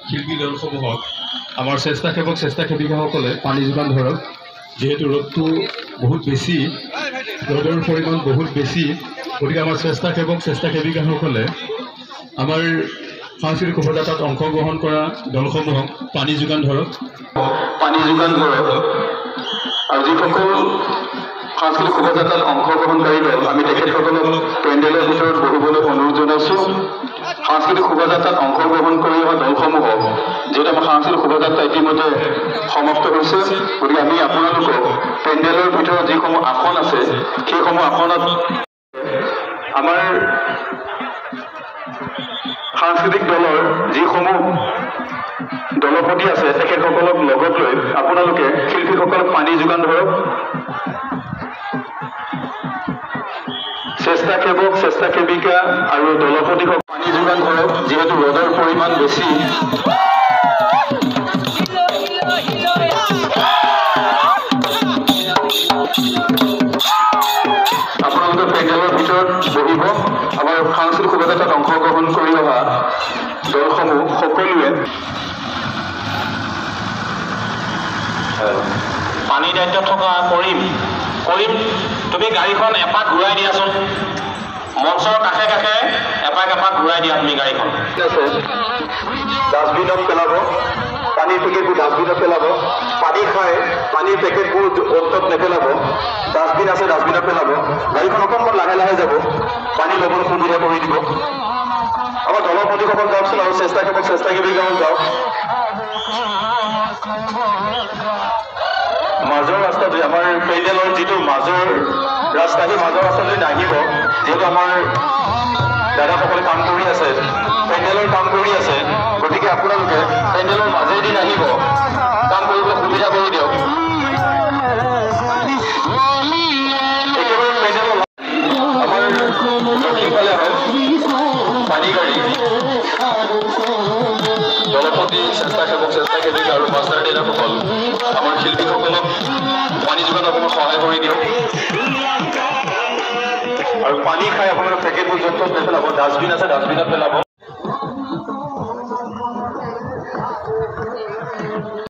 শিল্পী দলসমূহক আমাৰ স্বেচ্ছাসেৱক স্বেচ্ছাসেৱিকাসকলে পানী যোগান ধৰক যেহেতু ৰ'দটো বহুত বেছি ৰ'দৰ পৰিমাণ বহুত বেছি গতিকে আমাৰ স্বেচ্ছাসেৱক স্বেচ্ছাসেৱিকাসকলে আমাৰ সাংস্কৃতিক শোভাযাত্ৰাত অংশগ্ৰহণ কৰা দলসমূহক পানী যোগান ধৰক আৰু যিসকল সাংস্কৃতিক শোভাযাত্ৰাত অংশগ্ৰহণকাৰী দল আমি তেখেতসকলক পেণ্ডেলৰ ভিতৰত বহিবলৈ অনুৰোধ জনাইছোঁ সাংস্কৃতিক শোভাযাত্ৰাত অংশগ্ৰহণ কৰি অহা দলসমূহক যিহেতু আমাৰ সাংস্কৃতিক শোভাযাত্ৰা ইতিমধ্যে সমাপ্ত হৈছে গতিকে আমি আপোনালোকক পেণ্ডেলৰ ভিতৰত যিসমূহ আসন আছে সেইসমূহ আসনত আমাৰ সাংস্কৃতিক দলৰ যিসমূহ দলপতি আছে তেখেতসকলক লগত লৈ আপোনালোকে শিল্পীসকলক পানী যোগান ধৰক স্বেচ্ছাসেৱক স্বেচ্ছাসেৱিকা আৰু দলপতিক পানী যোগান ধৰক যিহেতু ৰ'দৰ পৰিমাণ বেছি আপোনালোকে পেণ্ডেলৰ ভিতৰত বহিব আমাৰ সাংস্কৃতিক শোভাযাত্ৰাত অংশগ্ৰহণ কৰি অহা দলসমূহ সকলোৱে পানী দায়িত্বত থকা কৰিম তুমি গাড়ীখন এপাক ঘূৰাই দিয়াচোন মঞ্চৰ কাষে কাষে এপাক ঘূৰাই দিয়া তুমি গাড়ীখন ডাষ্টবিনত পেলাব পানীৰ পেকেটবোৰ ডাষ্টবিনত পেলাব পানী খাই পানীৰ পেকেটবোৰ অন্তত নেপেলাব ডাষ্টবিন আছে ডাষ্টবিনত পেলাব গাড়ীখন অকণমান লাহে লাহে যাব পানী ল'বলৈ সুবিধা কৰি দিব আমাৰ দলপতিসকল যাওকচোন আৰু স্বেচ্ছাসেৱক স্বেচ্ছাসেৱিকাসকল যাওক মাজৰ ৰাস্তাটো আমাৰ পেণ্ডেলৰ যিটো মাজৰ ৰাস্তা সেই মাজৰ ৰাস্তাটোলৈ নাহিব যিহেতু আমাৰ দাদাসকলে কাম কৰি আছে পেণ্ডেলৰ কাম কৰি আছে গতিকে আপোনালোকে পেণ্ডেলৰ মাজেদি নাহিব কাম কৰিবলৈ সুবিধা কৰি দিয়ক একেবাৰে পেণ্ডেলৰ আমাৰ দক্ষিণফালে হয় পানী গাড়ী দলপতি স্বেচ্ছাসেৱক স্বেচ্ছাসেৱিকা আৰু মাষ্টাৰ ট্ৰেইনাৰসকল আমাৰ শিল্পীসকলক পানী যোগান অকণমান সহায় কৰি দিয়ক আৰু পানী খাই আপোনালোকে পেকেটবোৰ য'ত ত'ত নেপেলাব ডাষ্টবিন আছে ডাষ্টবিনত পেলাব